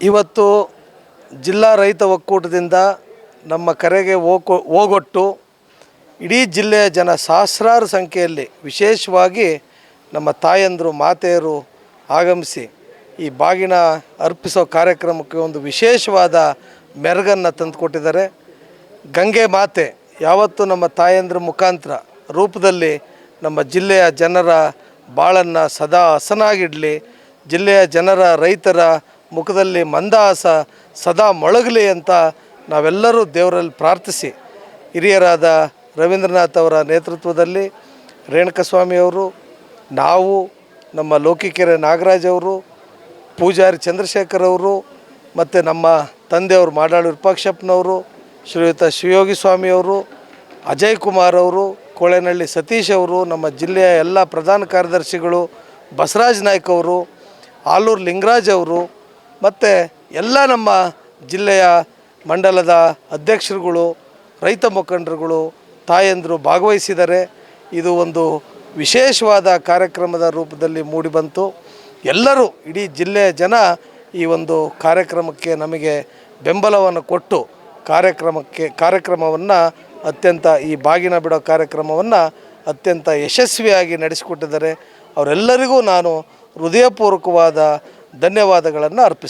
ಇವತ್ತು ಜಿಲ್ಲಾ ರೈತ ಒಕ್ಕೂಟದಿಂದ ನಮ್ಮ ಕರೆಗೆ ಹೋಗೊಟ್ಟು ಇಡೀ ಜಿಲ್ಲೆಯ ಜನ ಸಹಸ್ರಾರು ಸಂಖ್ಯೆಯಲ್ಲಿ ವಿಶೇಷವಾಗಿ ನಮ್ಮ ತಾಯಂದರು ಮಾತೆಯರು ಆಗಮಿಸಿ ಈ ಬಾಗಿನ ಅರ್ಪಿಸೋ ಕಾರ್ಯಕ್ರಮಕ್ಕೆ ಒಂದು ವಿಶೇಷವಾದ ಮೆರುಗನ್ನು ತಂದುಕೊಟ್ಟಿದ್ದಾರೆ. ಗಂಗೆ ಮಾತೆ ಯಾವತ್ತೂ ನಮ್ಮ ತಾಯಂದ್ರ ಮುಖಾಂತರ ರೂಪದಲ್ಲಿ ನಮ್ಮ ಜಿಲ್ಲೆಯ ಜನರ ಬಾಳನ್ನು ಸದಾ ಹಸನಾಗಿಡಲಿ, ಜಿಲ್ಲೆಯ ಜನರ ರೈತರ ಮುಖದಲ್ಲಿ ಮಂದಹಾಸ ಸದಾ ಮೊಳಗಲಿ ಅಂತ ನಾವೆಲ್ಲರೂ ದೇವರಲ್ಲಿ ಪ್ರಾರ್ಥಿಸಿ, ಹಿರಿಯರಾದ ರವೀಂದ್ರನಾಥ್ ಅವರ ನೇತೃತ್ವದಲ್ಲಿ ರೇಣುಕಸ್ವಾಮಿಯವರು, ನಾವು, ನಮ್ಮ ಲೋಕಿಕೆರೆ ನಾಗರಾಜ್ ಅವರು, ಪೂಜಾರಿ ಚಂದ್ರಶೇಖರ್ ಅವರು, ಮತ್ತು ನಮ್ಮ ತಂದೆಯವರು ಮಾಡಾಳು ವಿರೂಪಾಕ್ಷಪ್ಪನವರು, ಶ್ರೀಯುತ ಶಿವಯೋಗಿ ಸ್ವಾಮಿಯವರು, ಅಜಯ್ ಕುಮಾರ್ ಅವರು, ಕೋಳೆನಹಳ್ಳಿ ಸತೀಶ್ ಅವರು, ನಮ್ಮ ಜಿಲ್ಲೆಯ ಎಲ್ಲ ಪ್ರಧಾನ ಕಾರ್ಯದರ್ಶಿಗಳು, ಬಸವರಾಜ್ ನಾಯ್ಕ ಅವರು, ಆಲೂರು ಲಿಂಗರಾಜ್ ಅವರು, ಮತ್ತು ಎಲ್ಲ ನಮ್ಮ ಜಿಲ್ಲೆಯ ಮಂಡಲದ ಅಧ್ಯಕ್ಷರುಗಳು, ರೈತ ಮುಖಂಡರುಗಳು, ತಾಯಂದರು ಭಾಗವಹಿಸಿದ್ದಾರೆ. ಇದು ಒಂದು ವಿಶೇಷವಾದ ಕಾರ್ಯಕ್ರಮದ ರೂಪದಲ್ಲಿ ಮೂಡಿಬಂತು. ಎಲ್ಲರೂ ಇಡೀ ಜಿಲ್ಲೆಯ ಜನ ಈ ಒಂದು ಕಾರ್ಯಕ್ರಮಕ್ಕೆ ನಮಗೆ ಬೆಂಬಲವನ್ನು ಕೊಟ್ಟು ಕಾರ್ಯಕ್ರಮವನ್ನು ಅತ್ಯಂತ ಈ ಬಾಗಿನ ಬಿಡೋ ಕಾರ್ಯಕ್ರಮವನ್ನು ಅತ್ಯಂತ ಯಶಸ್ವಿಯಾಗಿ ನಡೆಸಿಕೊಟ್ಟಿದ್ದಾರೆ. ಅವರೆಲ್ಲರಿಗೂ ನಾನು ಹೃದಯಪೂರ್ವಕವಾದ ಧನ್ಯವಾದಗಳನ್ನು ಅರ್ಪಿಸ್ತೇನೆ.